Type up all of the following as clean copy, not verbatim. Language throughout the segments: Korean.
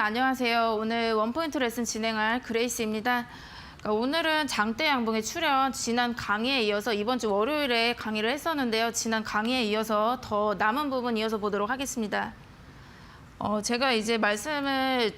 안녕하세요. 오늘 원포인트 레슨 진행할 그레이스입니다. 오늘은 장대 양봉의 출현, 지난 강의에 이어서 이번 주 월요일에 강의를 했었는데요. 지난 강의에 이어서 더 남은 부분 이어서 보도록 하겠습니다. 제가 이제 말씀을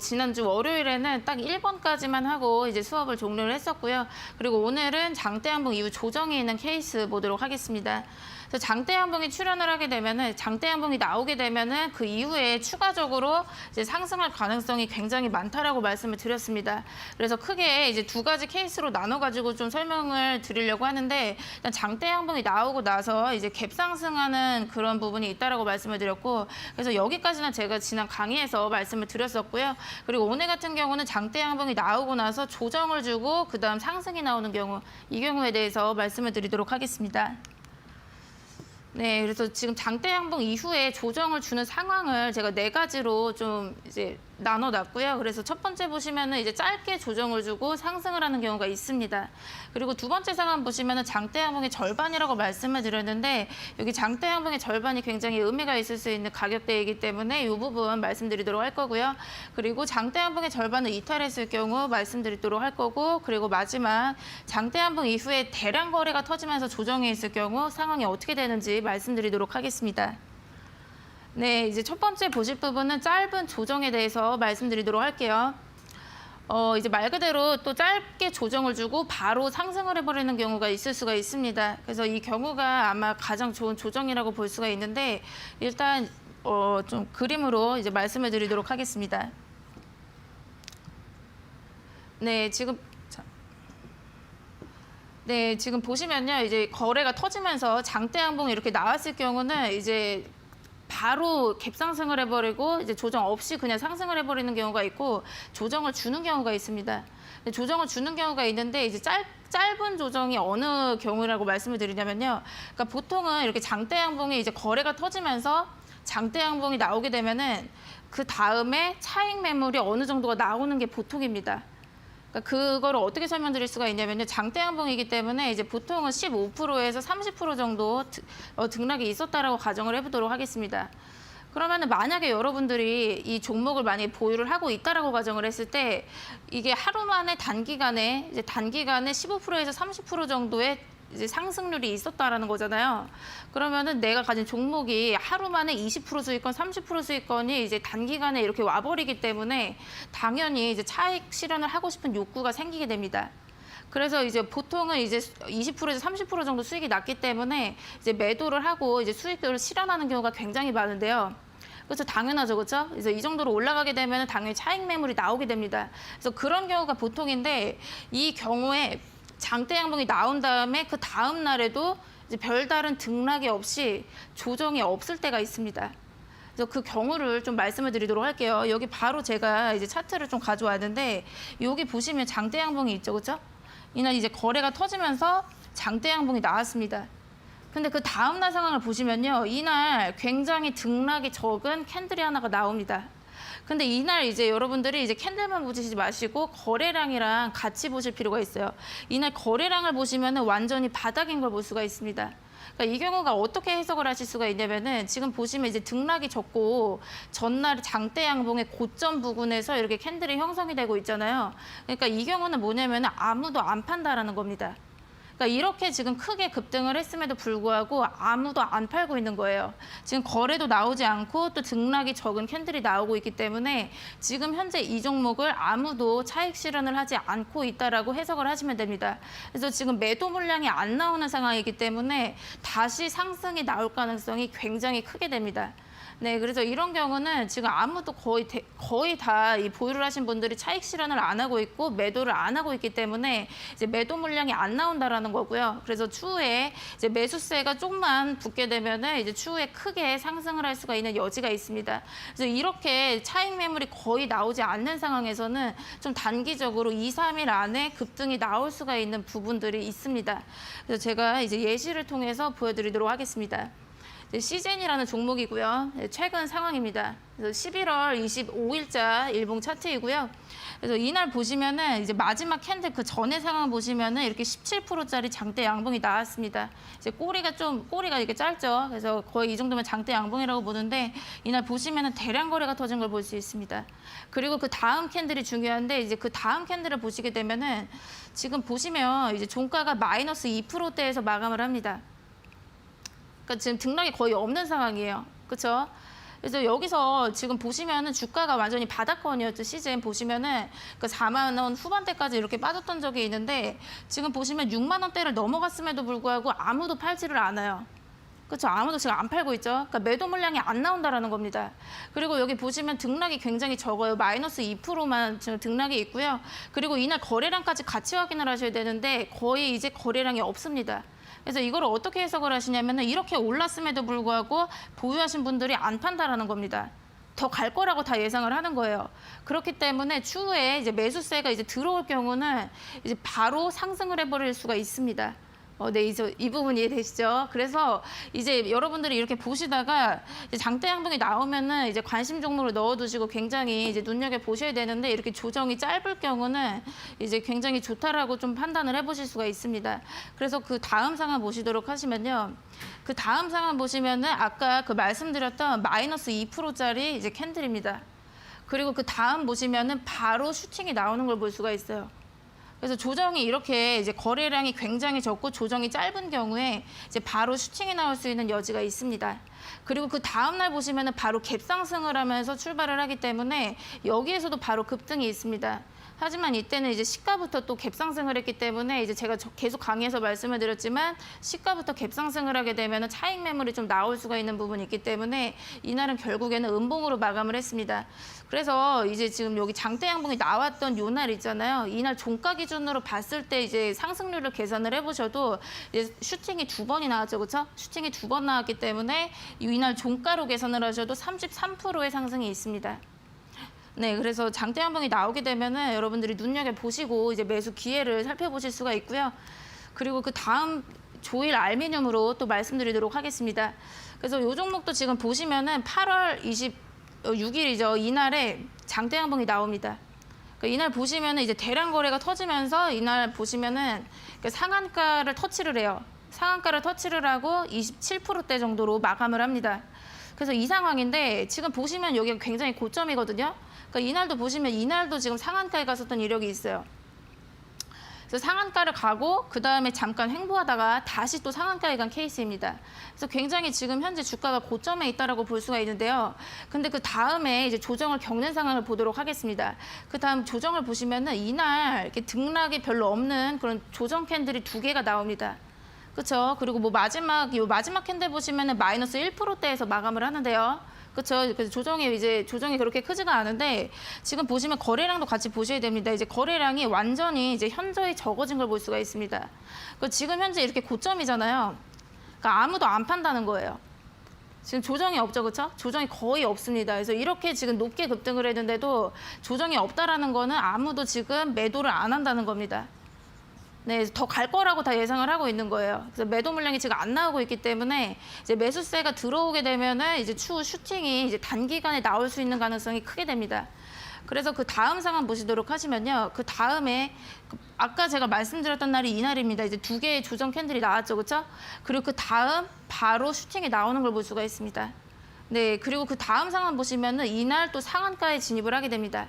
지난주 월요일에는 딱 1번까지만 하고 이제 수업을 종료를 했었고요. 그리고 오늘은 장대 양봉 이후 조정이 있는 케이스 보도록 하겠습니다. 그래서 장대 양봉이 출현을 하게 되면은 장대 양봉이 나오게 되면은 그 이후에 추가적으로 이제 상승할 가능성이 굉장히 많다라고 말씀을 드렸습니다. 그래서 크게 이제 두 가지 케이스로 나눠 가지고 좀 설명을 드리려고 하는데, 일단 장대 양봉이 나오고 나서 이제 갭 상승하는 그런 부분이 있다라고 말씀을 드렸고, 그래서 여기까지는 제가 지난 강의에서 말씀을 드렸었고요. 그리고 오늘 같은 경우는 장대 양봉이 나오고 나서 조정을 주고 그다음 상승이 나오는 경우, 이 경우에 대해서 말씀을 드리도록 하겠습니다. 네, 그래서 지금 장대 양봉 이후에 조정을 주는 상황을 제가 네 가지로 좀 이제 나눠놨고요. 그래서 첫 번째 보시면은 이제 짧게 조정을 주고 상승을 하는 경우가 있습니다. 그리고 두 번째 상황 보시면은 장대 양봉의 절반이라고 말씀을 드렸는데, 여기 장대 양봉의 절반이 굉장히 의미가 있을 수 있는 가격대이기 때문에 이 부분 말씀드리도록 할 거고요. 그리고 장대 양봉의 절반을 이탈했을 경우 말씀드리도록 할 거고, 그리고 마지막 장대 양봉 이후에 대량 거래가 터지면서 조정이 있을 경우 상황이 어떻게 되는지 말씀드리도록 하겠습니다. 네, 이제 첫 번째 보실 부분은 짧은 조정에 대해서 말씀드리도록 할게요. 이제 말 그대로 또 짧게 조정을 주고 바로 상승을 해버리는 경우가 있을 수가 있습니다. 그래서 이 경우가 아마 가장 좋은 조정이라고 볼 수가 있는데, 일단 좀 그림으로 이제 말씀을 드리도록 하겠습니다. 네, 지금 보시면요, 이제 거래가 터지면서 장대 양봉이 이렇게 나왔을 경우는 이제 바로 갭 상승을 해버리고 이제 조정 없이 그냥 상승을 해버리는 경우가 있고, 조정을 주는 경우가 있습니다. 조정을 주는 경우가 있는데, 이제 짧은 조정이 어느 경우라고 말씀을 드리냐면요. 그러니까 보통은 이렇게 장대 양봉이 이제 거래가 터지면서 장대 양봉이 나오게 되면은 그 다음에 차익 매물이 어느 정도가 나오는 게 보통입니다. 그거를 어떻게 설명드릴 수가 있냐면요. 장대 양봉이기 때문에 이제 보통은 15%에서 30% 정도 등락이 있었다라고 가정을 해보도록 하겠습니다. 그러면은 만약에 여러분들이 이 종목을 만약에 보유를 하고 있다라고 가정을 했을 때, 이게 하루 만에 단기간에 15%에서 30% 정도의 이제 상승률이 있었다라는 거잖아요. 그러면은 내가 가진 종목이 하루 만에 20% 수익권, 30% 수익권이 이제 단기간에 이렇게 와버리기 때문에 당연히 이제 차익 실현을 하고 싶은 욕구가 생기게 됩니다. 그래서 이제 보통은 이제 20%에서 30% 정도 수익이 났기 때문에 이제 매도를 하고 이제 수익을 실현하는 경우가 굉장히 많은데요. 그렇죠, 당연하죠, 그렇죠? 그래서 이 정도로 올라가게 되면 당연히 차익 매물이 나오게 됩니다. 그래서 그런 경우가 보통인데, 이 경우에 장대 양봉이 나온 다음에 그 다음 날에도 이제 별다른 등락이 없이 조정이 없을 때가 있습니다. 그래서 그 경우를 좀 말씀을 드리도록 할게요. 여기 바로 제가 이제 차트를 좀 가져왔는데, 여기 보시면 장대 양봉이 있죠, 그렇죠? 이날 이제 거래가 터지면서 장대 양봉이 나왔습니다. 근데 그 다음 날 상황을 보시면요, 이날 굉장히 등락이 적은 캔들이 하나가 나옵니다. 근데 이날 이제 여러분들이 이제 캔들만 보시지 마시고 거래량이랑 같이 보실 필요가 있어요. 이날 거래량을 보시면은 완전히 바닥인 걸 볼 수가 있습니다. 그러니까 이 경우가 어떻게 해석을 하실 수가 있냐면은, 지금 보시면 이제 등락이 적고 전날 장대 양봉의 고점 부근에서 이렇게 캔들이 형성이 되고 있잖아요. 그러니까 이 경우는 뭐냐면은 아무도 안 판다라는 겁니다. 그러니까 이렇게 지금 크게 급등을 했음에도 불구하고 아무도 안 팔고 있는 거예요. 지금 거래도 나오지 않고 또 등락이 적은 캔들이 나오고 있기 때문에 지금 현재 이 종목을 아무도 차익 실현을 하지 않고 있다라고 해석을 하시면 됩니다. 그래서 지금 매도 물량이 안 나오는 상황이기 때문에 다시 상승이 나올 가능성이 굉장히 크게 됩니다. 네, 그래서 이런 경우는 지금 아무도 거의 다 이 보유를 하신 분들이 차익 실현을 안 하고 있고 매도를 안 하고 있기 때문에 이제 매도 물량이 안 나온다라는 거고요. 그래서 추후에 이제 매수세가 조금만 붙게 되면은 이제 추후에 크게 상승을 할 수가 있는 여지가 있습니다. 그래서 이렇게 차익 매물이 거의 나오지 않는 상황에서는 좀 단기적으로 2, 3일 안에 급등이 나올 수가 있는 부분들이 있습니다. 그래서 제가 이제 예시를 통해서 보여드리도록 하겠습니다. 시젠이라는 종목이고요. 최근 상황입니다. 그래서 11월 25일자 일봉 차트이고요. 그래서 이날 보시면은 이제 마지막 캔들 그 전의 상황 보시면은 이렇게 17%짜리 장대 양봉이 나왔습니다. 이제 꼬리가 이렇게 짧죠. 그래서 거의 이 정도면 장대 양봉이라고 보는데 이날 보시면은 대량 거래가 터진 걸 볼 수 있습니다. 그리고 그 다음 캔들이 중요한데 이제 그 다음 캔들을 보시게 되면은 지금 보시면 이제 종가가 마이너스 2%대에서 마감을 합니다. 그러니까 지금 등락이 거의 없는 상황이에요. 그렇죠? 그래서 여기서 지금 보시면은 주가가 완전히 바닥권이었죠. 시즌 보시면은 그 4만 원 후반대까지 이렇게 빠졌던 적이 있는데 지금 보시면 6만 원대를 넘어갔음에도 불구하고 아무도 팔지를 않아요. 그렇죠? 아무도 지금 안 팔고 있죠. 그러니까 매도 물량이 안 나온다라는 겁니다. 그리고 여기 보시면 등락이 굉장히 적어요. 마이너스 2%만 지금 등락이 있고요. 그리고 이날 거래량까지 같이 확인을 하셔야 되는데 거의 이제 거래량이 없습니다. 그래서 이걸 어떻게 해석을 하시냐면은 이렇게 올랐음에도 불구하고 보유하신 분들이 안 판다라는 겁니다. 더 갈 거라고 다 예상을 하는 거예요. 그렇기 때문에 추후에 이제 매수세가 이제 들어올 경우는 이제 바로 상승을 해버릴 수가 있습니다. 네, 이 부분 이해되시죠? 그래서 이제 여러분들이 이렇게 보시다가 이제 장대 양봉이 나오면은 이제 관심 종목을 넣어두시고 굉장히 이제 눈여겨 보셔야 되는데 이렇게 조정이 짧을 경우는 이제 굉장히 좋다라고 좀 판단을 해보실 수가 있습니다. 그래서 그 다음 상황 보시도록 하시면요. 그 다음 상황 보시면은 아까 그 말씀드렸던 마이너스 2%짜리 이제 캔들입니다. 그리고 그 다음 보시면은 바로 슈팅이 나오는 걸 볼 수가 있어요. 그래서 조정이 이렇게 이제 거래량이 굉장히 적고 조정이 짧은 경우에 이제 바로 슈팅이 나올 수 있는 여지가 있습니다. 그리고 그 다음 날 보시면은 바로 갭상승을 하면서 출발을 하기 때문에 여기에서도 바로 급등이 있습니다. 하지만 이때는 이제 시가부터 또 갭상승을 했기 때문에 이제 제가 계속 강의에서 말씀을 드렸지만 시가부터 갭상승을 하게 되면 차익 매물이 좀 나올 수가 있는 부분이 있기 때문에 이날은 결국에는 음봉으로 마감을 했습니다. 그래서 이제 지금 여기 장대 양봉이 나왔던 요 날 있잖아요. 이날 종가 기준으로 봤을 때 이제 상승률을 계산을 해보셔도 이제 슈팅이 2번이 나왔죠, 그렇죠? 슈팅이 2번 나왔기 때문에 이날 종가로 계산을 하셔도 33%의 상승이 있습니다. 네, 그래서 장대 양봉이 나오게 되면은 여러분들이 눈여겨 보시고 이제 매수 기회를 살펴보실 수가 있고요. 그리고 그 다음 조일 알미늄으로 또 말씀드리도록 하겠습니다. 그래서 이 종목도 지금 보시면은 8월 26일이죠. 이날에 장대 양봉이 나옵니다. 그러니까 이날 보시면은 이제 대량 거래가 터지면서 이날 보시면은 상한가를 터치를 해요. 상한가를 터치를 하고 27%대 정도로 마감을 합니다. 그래서 이 상황인데 지금 보시면 여기가 굉장히 고점이거든요. 그러니까 이날도 보시면 이날도 지금 상한가에 갔었던 이력이 있어요. 그래서 상한가를 가고 그 다음에 잠깐 횡보하다가 다시 또 상한가에 간 케이스입니다. 그래서 굉장히 지금 현재 주가가 고점에 있다라고 볼 수가 있는데요. 근데 그 다음에 이제 조정을 겪는 상황을 보도록 하겠습니다. 그 다음 조정을 보시면은 이날 이렇게 등락이 별로 없는 그런 조정 캔들이 2개가 나옵니다. 그렇죠. 그리고 뭐 마지막 캔들 보시면은 마이너스 1%대에서 마감을 하는데요. 그렇죠. 그래서 조정이 그렇게 크지가 않은데 지금 보시면 거래량도 같이 보셔야 됩니다. 이제 거래량이 완전히 이제 현저히 적어진 걸 볼 수가 있습니다. 지금 현재 이렇게 고점이잖아요. 그러니까 아무도 안 판다는 거예요. 지금 조정이 없죠, 그렇죠? 조정이 거의 없습니다. 그래서 이렇게 지금 높게 급등을 했는데도 조정이 없다라는 거는 아무도 지금 매도를 안 한다는 겁니다. 네, 더 갈 거라고 다 예상을 하고 있는 거예요. 그래서 매도 물량이 지금 안 나오고 있기 때문에 이제 매수세가 들어오게 되면은 이제 추후 슈팅이 이제 단기간에 나올 수 있는 가능성이 크게 됩니다. 그래서 그 다음 상황 보시도록 하시면요. 그 다음에 아까 제가 말씀드렸던 날이 이날입니다. 이제 2개의 조정 캔들이 나왔죠, 그렇죠? 그리고 그 다음 바로 슈팅이 나오는 걸 볼 수가 있습니다. 네, 그리고 그 다음 상황 보시면은 이날 또 상한가에 진입을 하게 됩니다.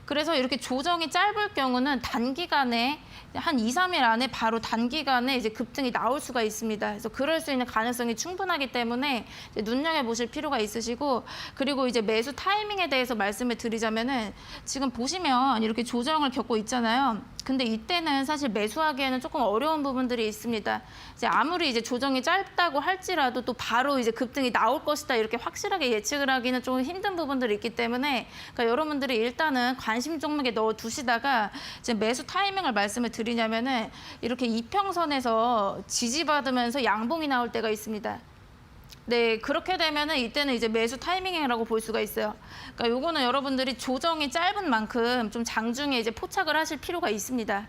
그래서 이렇게 조정이 짧을 경우는 단기간에 한 2, 3일 안에 바로 단기간에 이제 급등이 나올 수가 있습니다. 그래서 그럴 수 있는 가능성이 충분하기 때문에 이제 눈여겨보실 필요가 있으시고 그리고 이제 매수 타이밍에 대해서 말씀을 드리자면은 지금 보시면 이렇게 조정을 겪고 있잖아요. 근데 이때는 사실 매수하기에는 조금 어려운 부분들이 있습니다. 이제 아무리 이제 조정이 짧다고 할지라도 또 바로 이제 급등이 나올 것이다 이렇게 확실하게 예측을 하기는 좀 힘든 부분들이 있기 때문에 그러니까 여러분들이 일단은 관심 종목에 넣어 두시다가 이제 매수 타이밍을 말씀을 드리냐면은 이렇게 이평선에서 지지받으면서 양봉이 나올 때가 있습니다. 네, 그렇게 되면은 이때는 이제 매수 타이밍이라고 볼 수가 있어요. 그러니까 요거는 여러분들이 조정이 짧은 만큼 좀 장중에 이제 포착을 하실 필요가 있습니다.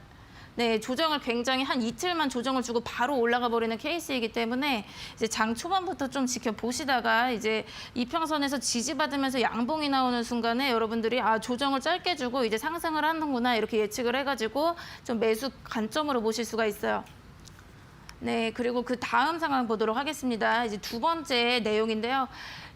네, 조정을 굉장히 한 이틀만 조정을 주고 바로 올라가 버리는 케이스이기 때문에 이제 장 초반부터 좀 지켜보시다가 이제 이평선에서 지지받으면서 양봉이 나오는 순간에 여러분들이 아, 조정을 짧게 주고 이제 상승을 하는구나 이렇게 예측을 해가지고 좀 매수 관점으로 보실 수가 있어요. 네, 그리고 그 다음 상황 보도록 하겠습니다. 이제 두 번째 내용인데요.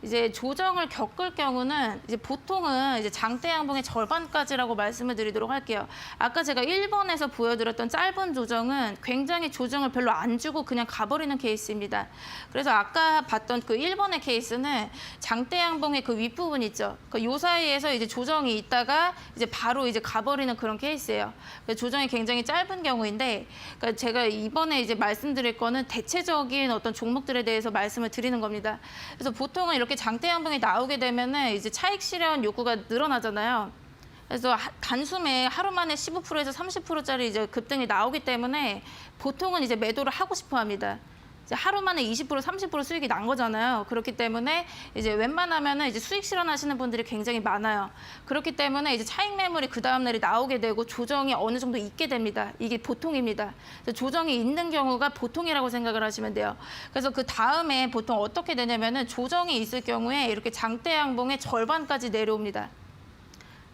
이제 조정을 겪을 경우는 이제 보통은 이제 장대 양봉의 절반까지라고 말씀을 드리도록 할게요. 아까 제가 1번에서 보여드렸던 짧은 조정은 굉장히 조정을 별로 안 주고 그냥 가버리는 케이스입니다. 그래서 아까 봤던 그 1번의 케이스는 장대 양봉의 그 윗부분 있죠. 그 요 사이에서 이제 조정이 있다가 이제 바로 이제 가버리는 그런 케이스예요. 조정이 굉장히 짧은 경우인데, 그러니까 제가 이번에 이제 말씀드릴 거는 대체적인 어떤 종목들에 대해서 말씀을 드리는 겁니다. 그래서 보통은 이렇게 장대 양봉이 나오게 되면은 이제 차익 실현 욕구가 늘어나잖아요. 그래서 단숨에 하루 만에 15%에서 30%짜리 이제 급등이 나오기 때문에 보통은 이제 매도를 하고 싶어 합니다. 이제 하루 만에 20%, 30% 수익이 난 거잖아요. 그렇기 때문에 이제 웬만하면은 이제 수익 실현하시는 분들이 굉장히 많아요. 그렇기 때문에 이제 차익 매물이 그 다음 날이 나오게 되고 조정이 어느 정도 있게 됩니다. 이게 보통입니다. 조정이 있는 경우가 보통이라고 생각을 하시면 돼요. 그래서 그 다음에 보통 어떻게 되냐면은 조정이 있을 경우에 이렇게 장대 양봉의 절반까지 내려옵니다.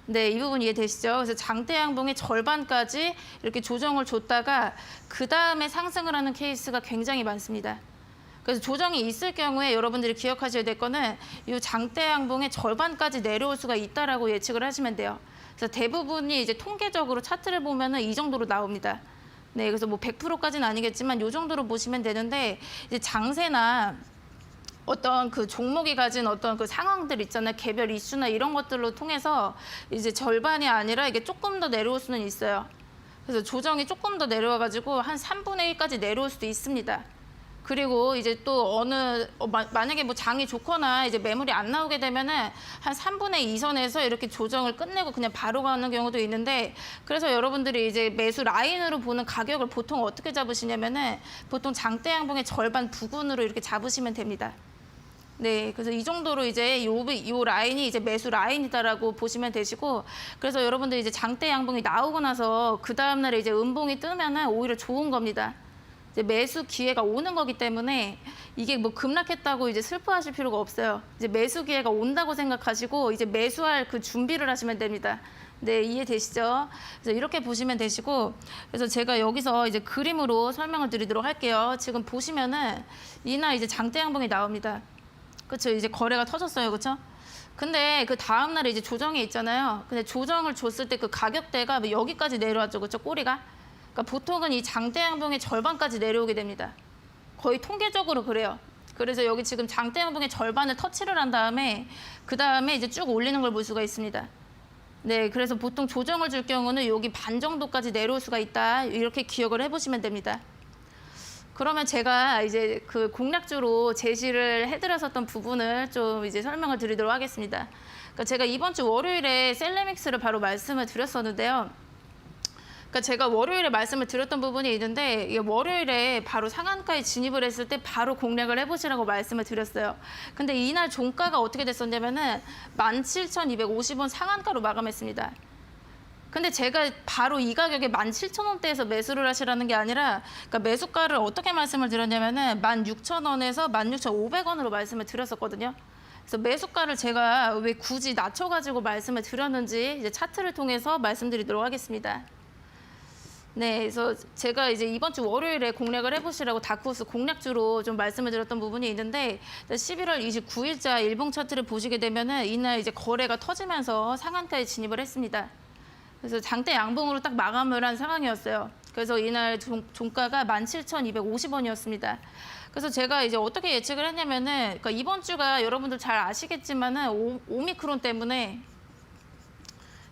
네, 이 부분 이해되시죠? 그래서 장대 양봉의 절반까지 이렇게 조정을 줬다가 그 다음에 상승을 하는 케이스가 굉장히 많습니다. 그래서 조정이 있을 경우에 여러분들이 기억하셔야 될 거는 이 장대 양봉의 절반까지 내려올 수가 있다라고 예측을 하시면 돼요. 그래서 대부분이 이제 통계적으로 차트를 보면은 이 정도로 나옵니다. 네, 그래서 뭐 100%까지는 아니겠지만 이 정도로 보시면 되는데 이제 장세나 어떤 그 종목이 가진 어떤 그 상황들 있잖아요. 개별 이슈나 이런 것들로 통해서 이제 절반이 아니라 이게 조금 더 내려올 수는 있어요. 그래서 조정이 조금 더 내려와가지고 한 3분의 1까지 내려올 수도 있습니다. 그리고 이제 또 만약에 뭐 장이 좋거나 이제 매물이 안 나오게 되면은 한 3분의 2 선에서 이렇게 조정을 끝내고 그냥 바로 가는 경우도 있는데, 그래서 여러분들이 이제 매수 라인으로 보는 가격을 보통 어떻게 잡으시냐면은 보통 장대 양봉의 절반 부근으로 이렇게 잡으시면 됩니다. 네, 그래서 이 정도로 이제 요 라인이 이제 매수 라인이다라고 보시면 되시고, 그래서 여러분들 이제 장대 양봉이 나오고 나서 그 다음 날에 이제 음봉이 뜨면은 오히려 좋은 겁니다. 이제 매수 기회가 오는 거기 때문에 이게 뭐 급락했다고 이제 슬퍼하실 필요가 없어요. 이제 매수 기회가 온다고 생각하시고 이제 매수할 그 준비를 하시면 됩니다. 네, 이해되시죠? 그래서 이렇게 보시면 되시고, 그래서 제가 여기서 이제 그림으로 설명을 드리도록 할게요. 지금 보시면은 이날 이제 장대 양봉이 나옵니다. 그렇죠? 이제 거래가 터졌어요, 그렇죠? 근데 그 다음 날에 이제 조정이 있잖아요. 근데 조정을 줬을 때 그 가격대가 뭐 여기까지 내려왔죠, 그렇죠? 꼬리가. 그러니까 보통은 이 장대 양봉의 절반까지 내려오게 됩니다. 거의 통계적으로 그래요. 그래서 여기 지금 장대 양봉의 절반을 터치를 한 다음에 그 다음에 이제 쭉 올리는 걸 볼 수가 있습니다. 네, 그래서 보통 조정을 줄 경우는 여기 반 정도까지 내려올 수가 있다. 이렇게 기억을 해보시면 됩니다. 그러면 제가 이제 그 공략주로 제시를 해드렸었던 부분을 좀 이제 설명을 드리도록 하겠습니다. 그러니까 제가 이번 주 월요일에 셀레믹스를 바로 말씀을 드렸었는데요. 그러니까 제가 월요일에 말씀을 드렸던 부분이 있는데, 이게 월요일에 바로 상한가에 진입을 했을 때 바로 공략을 해보시라고 말씀을 드렸어요. 근데 이날 종가가 어떻게 됐었냐면은 17,250원 상한가로 마감했습니다. 근데 제가 바로 이 가격에 17,000원대에서 매수를 하시라는 게 아니라, 그러니까 매수가를 어떻게 말씀을 드렸냐면은 16,000원에서 16,500원으로 말씀을 드렸었거든요. 그래서 매수가를 제가 왜 굳이 낮춰가지고 말씀을 드렸는지 이제 차트를 통해서 말씀드리도록 하겠습니다. 네, 그래서 제가 이제 이번 주 월요일에 공략을 해보시라고 다크호스 공략주로 좀 말씀을 드렸던 부분이 있는데, 11월 29일자 일봉 차트를 보시게 되면은 이날 이제 거래가 터지면서 상한가에 진입을 했습니다. 그래서 장대 양봉으로 딱 마감을 한 상황이었어요. 그래서 이날 종가가 17,250원이었습니다. 그래서 제가 이제 어떻게 예측을 했냐면은, 그러니까 이번 주가 여러분들 잘 아시겠지만은 오미크론 때문에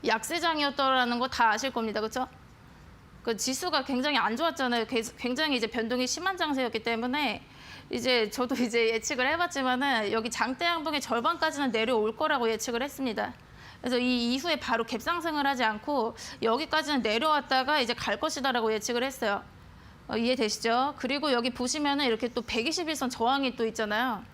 약세장이었더라는 거 다 아실 겁니다. 그렇죠? 그 지수가 굉장히 안 좋았잖아요. 굉장히 이제 변동이 심한 장세였기 때문에 이제 저도 이제 예측을 해봤지만은 여기 장대 양봉의 절반까지는 내려올 거라고 예측을 했습니다. 그래서 이 이후에 바로 갭상승을 하지 않고 여기까지는 내려왔다가 이제 갈 것이다라고 예측을 했어요. 이해되시죠? 그리고 여기 보시면은 이렇게 또 121선 저항이 또 있잖아요.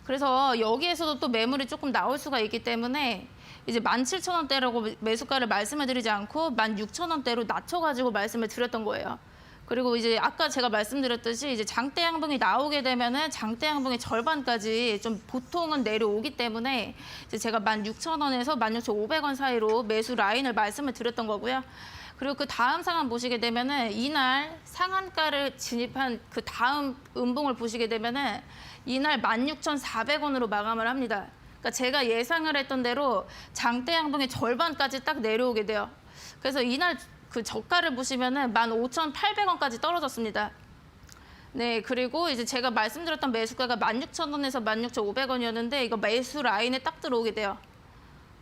그래서 여기에서도 또 매물이 조금 나올 수가 있기 때문에 이제 17,000원대라고 매수가를 말씀을 드리지 않고 16,000원대로 낮춰가지고 말씀을 드렸던 거예요. 그리고 이제 아까 제가 말씀드렸듯이 이제 장대 양봉이 나오게 되면은 장대 양봉의 절반까지 좀 보통은 내려오기 때문에 이제 제가 16,000원에서 16,500원 사이로 매수 라인을 말씀을 드렸던 거고요. 그리고 그 다음 상황 보시게 되면은 이날 상한가를 진입한 그 다음 음봉을 보시게 되면은 이날 16,400원으로 마감을 합니다. 그러니까 제가 예상을 했던 대로 장대 양봉의 절반까지 딱 내려오게 돼요. 그래서 이날 그 저가를 보시면은 15,800원까지 떨어졌습니다. 네, 그리고 이제 제가 말씀드렸던 매수가가 16,000원에서 16,500원이었는데 이거 매수 라인에 딱 들어오게 돼요.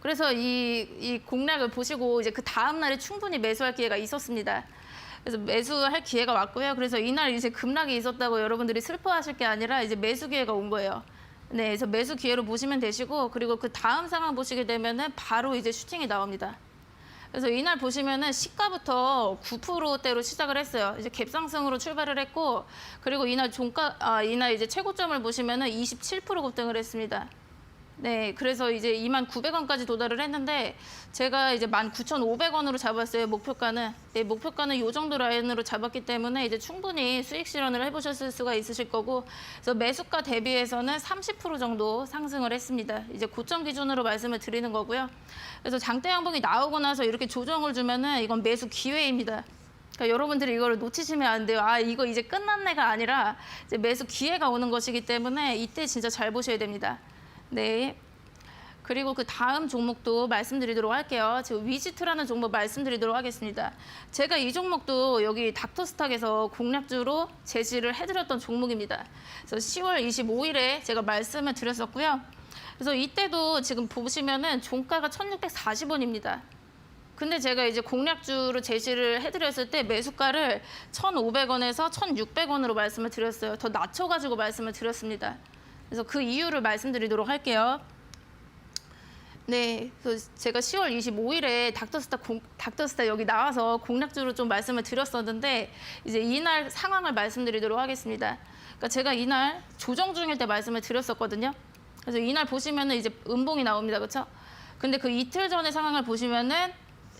그래서 이 공략을 보시고 이제 그 다음 날에 충분히 매수할 기회가 있었습니다. 그래서 매수할 기회가 왔고요. 그래서 이날 이제 급락이 있었다고 여러분들이 슬퍼하실 게 아니라 이제 매수 기회가 온 거예요. 네, 그래서 매수 기회로 보시면 되시고 그리고 그 다음 상황 보시게 되면은 바로 이제 슈팅이 나옵니다. 그래서 이날 보시면은 시가부터 9%대로 시작을 했어요. 이제 갭상승으로 출발을 했고 그리고 이날 이날 이제 최고점을 보시면은 27% 급등을 했습니다. 네, 그래서 이제 29,900원까지 도달을 했는데 제가 이제 19,500원으로 잡았어요, 목표가는. 네, 목표가는 이 정도 라인으로 잡았기 때문에 이제 충분히 수익 실현을 해보셨을 수가 있으실 거고 그래서 매수가 대비해서는 30% 정도 상승을 했습니다. 이제 고점 기준으로 말씀을 드리는 거고요. 그래서 장대 양봉이 나오고 나서 이렇게 조정을 주면은 이건 매수 기회입니다. 그러니까 여러분들이 이거를 놓치시면 안 돼요. 아, 이거 이제 끝났네가 아니라 이제 매수 기회가 오는 것이기 때문에 이때 진짜 잘 보셔야 됩니다. 네. 그리고 그 다음 종목도 말씀드리도록 할게요. 지금 위지트라는 종목 말씀드리도록 하겠습니다. 제가 이 종목도 여기 닥터스탁에서 공략주로 제시를 해드렸던 종목입니다. 그래서 10월 25일에 제가 말씀을 드렸었고요. 그래서 이때도 지금 보시면은 종가가 1,640원입니다. 근데 제가 이제 공략주로 제시를 해드렸을 때 매수가를 1,500원에서 1,600원으로 말씀을 드렸어요. 더 낮춰가지고 말씀을 드렸습니다. 그래서 그 이유를 말씀드리도록 할게요. 네, 그래서 제가 10월 25일에 닥터스타 여기 나와서 공략주로 좀 말씀을 드렸었는데 이제 이날 상황을 말씀드리도록 하겠습니다. 그러니까 제가 이날 조정 중일 때 말씀을 드렸었거든요. 그래서 이날 보시면은 이제 음봉이 나옵니다, 그렇죠? 근데 그 이틀 전의 상황을 보시면은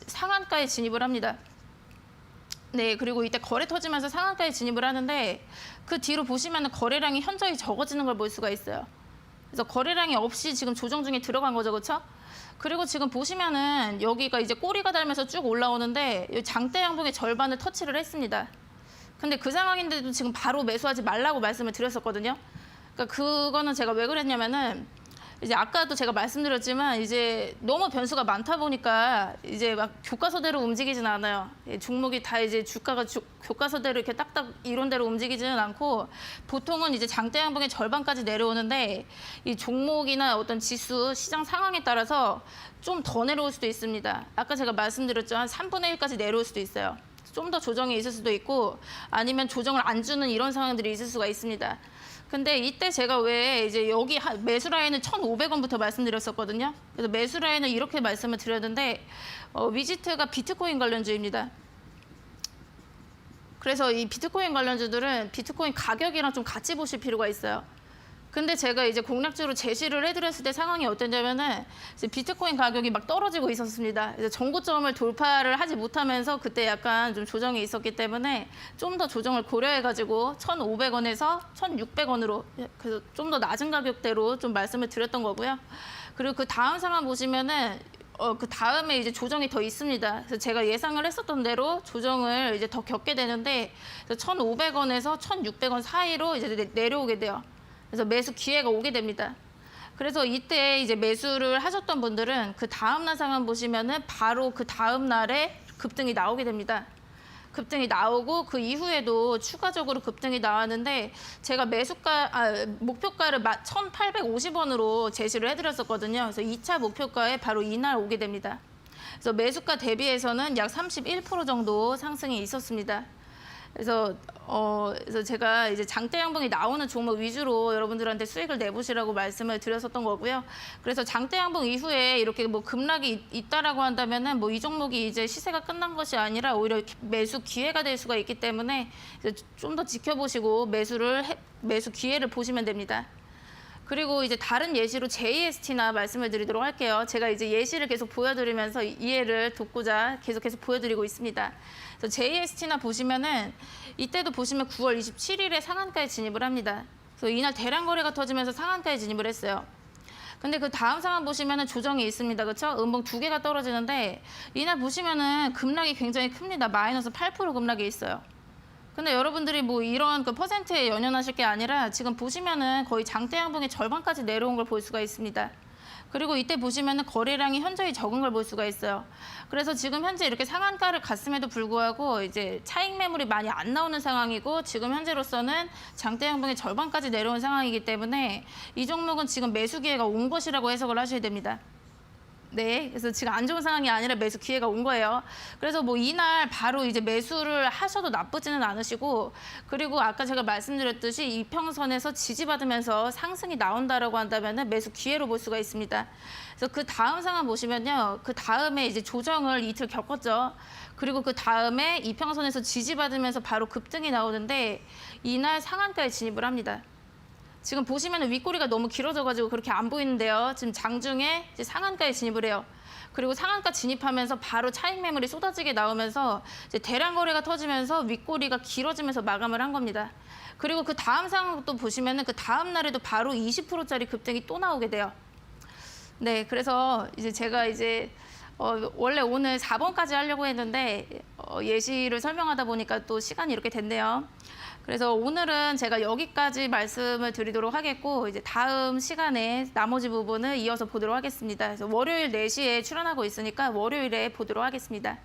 상한가에 진입을 합니다. 네, 그리고 이때 거래 터지면서 상한가에 진입을 하는데 그 뒤로 보시면 거래량이 현저히 적어지는 걸 볼 수가 있어요. 그래서 거래량이 없이 지금 조정 중에 들어간 거죠, 그렇죠? 그리고 지금 보시면은 여기가 이제 꼬리가 달면서 쭉 올라오는데 장대 양봉의 절반을 터치를 했습니다. 근데 그 상황인데도 지금 바로 매수하지 말라고 말씀을 드렸었거든요. 그러니까 그거는 제가 왜 그랬냐면은 이제 아까도 제가 말씀드렸지만 이제 너무 변수가 많다 보니까 이제 막 교과서대로 움직이진 않아요. 종목이 다 이제 주가가 교과서대로 이렇게 딱딱 이론대로 움직이지는 않고 보통은 이제 장대 양봉의 절반까지 내려오는데 이 종목이나 어떤 지수 시장 상황에 따라서 좀 더 내려올 수도 있습니다. 아까 제가 말씀드렸죠. 한 3분의 1까지 내려올 수도 있어요. 좀 더 조정이 있을 수도 있고 아니면 조정을 안 주는 이런 상황들이 있을 수가 있습니다. 근데 이때 제가 왜 이제 여기 매수 라인은 1,500원부터 말씀드렸었거든요. 그래서 매수 라인은 이렇게 말씀을 드렸는데 위지트가 비트코인 관련주입니다. 그래서 이 비트코인 관련주들은 비트코인 가격이랑 좀 같이 보실 필요가 있어요. 근데 제가 이제 공략주로 제시를 해드렸을 때 상황이 어땠냐면은 이제 비트코인 가격이 막 떨어지고 있었습니다. 그래서 전고점을 돌파를 하지 못하면서 그때 약간 좀 조정이 있었기 때문에 좀 더 조정을 고려해가지고 1,500원에서 1,600원으로 그래서 좀 더 낮은 가격대로 좀 말씀을 드렸던 거고요. 그리고 그 다음 상황 보시면은 그 다음에 이제 조정이 더 있습니다. 그래서 제가 예상을 했었던 대로 조정을 이제 더 겪게 되는데 1,500원에서 1,600원 사이로 이제 내려오게 돼요. 그래서 매수 기회가 오게 됩니다. 그래서 이때 이제 매수를 하셨던 분들은 그 다음 날 상황 보시면은 바로 그 다음 날에 급등이 나오게 됩니다. 급등이 나오고 그 이후에도 추가적으로 급등이 나왔는데 제가 목표가를 1,850원으로 제시를 해드렸었거든요. 그래서 2차 목표가에 바로 이날 오게 됩니다. 그래서 매수가 대비해서는 약 31% 정도 상승이 있었습니다. 그래서 제가 이제 장대 양봉이 나오는 종목 위주로 여러분들한테 수익을 내보시라고 말씀을 드렸었던 거고요. 그래서 장대 양봉 이후에 이렇게 뭐 급락이 있다라고 한다면은 뭐 이 종목이 이제 시세가 끝난 것이 아니라 오히려 매수 기회가 될 수가 있기 때문에 좀 더 지켜보시고 매수 기회를 보시면 됩니다. 그리고 이제 다른 예시로 JST나 말씀을 드리도록 할게요. 제가 이제 예시를 계속 보여드리면서 이해를 돕고자 계속 보여드리고 있습니다. 그래서 JST나 보시면은 이때도 보시면 9월 27일에 상한가에 진입을 합니다. 그래서 이날 대량 거래가 터지면서 상한가에 진입을 했어요. 근데 그 다음 상황 보시면은 조정이 있습니다. 그렇죠? 음봉 두 개가 떨어지는데 이날 보시면은 급락이 굉장히 큽니다. 마이너스 8% 급락이 있어요. 근데 여러분들이 뭐 이런 그 퍼센트에 연연하실 게 아니라 지금 보시면은 거의 장대 양봉의 절반까지 내려온 걸 볼 수가 있습니다. 그리고 이때 보시면은 거래량이 현저히 적은 걸 볼 수가 있어요. 그래서 지금 현재 이렇게 상한가를 갔음에도 불구하고 이제 차익 매물이 많이 안 나오는 상황이고 지금 현재로서는 장대 양봉의 절반까지 내려온 상황이기 때문에 이 종목은 지금 매수 기회가 온 것이라고 해석을 하셔야 됩니다. 네, 그래서 지금 안 좋은 상황이 아니라 매수 기회가 온 거예요. 그래서 뭐 이날 바로 이제 매수를 하셔도 나쁘지는 않으시고, 그리고 아까 제가 말씀드렸듯이 이평선에서 지지받으면서 상승이 나온다라고 한다면은 매수 기회로 볼 수가 있습니다. 그래서 그 다음 상황 보시면요, 그 다음에 이제 조정을 이틀 겪었죠. 그리고 그 다음에 이평선에서 지지받으면서 바로 급등이 나오는데 이날 상한가에 진입을 합니다. 지금 보시면 윗꼬리가 너무 길어져가지고 그렇게 안 보이는데요. 지금 장중에 이제 상한가에 진입을 해요. 그리고 상한가 진입하면서 바로 차익 매물이 쏟아지게 나오면서 이제 대량 거래가 터지면서 윗꼬리가 길어지면서 마감을 한 겁니다. 그리고 그 다음 상황도 보시면은 그 다음 날에도 바로 20%짜리 급등이 또 나오게 돼요. 네, 그래서 이제 제가 원래 오늘 4번까지 하려고 했는데 예시를 설명하다 보니까 또 시간이 이렇게 됐네요. 그래서 오늘은 제가 여기까지 말씀을 드리도록 하겠고 이제 다음 시간에 나머지 부분을 이어서 보도록 하겠습니다. 그래서 월요일 4시에 출연하고 있으니까 월요일에 보도록 하겠습니다.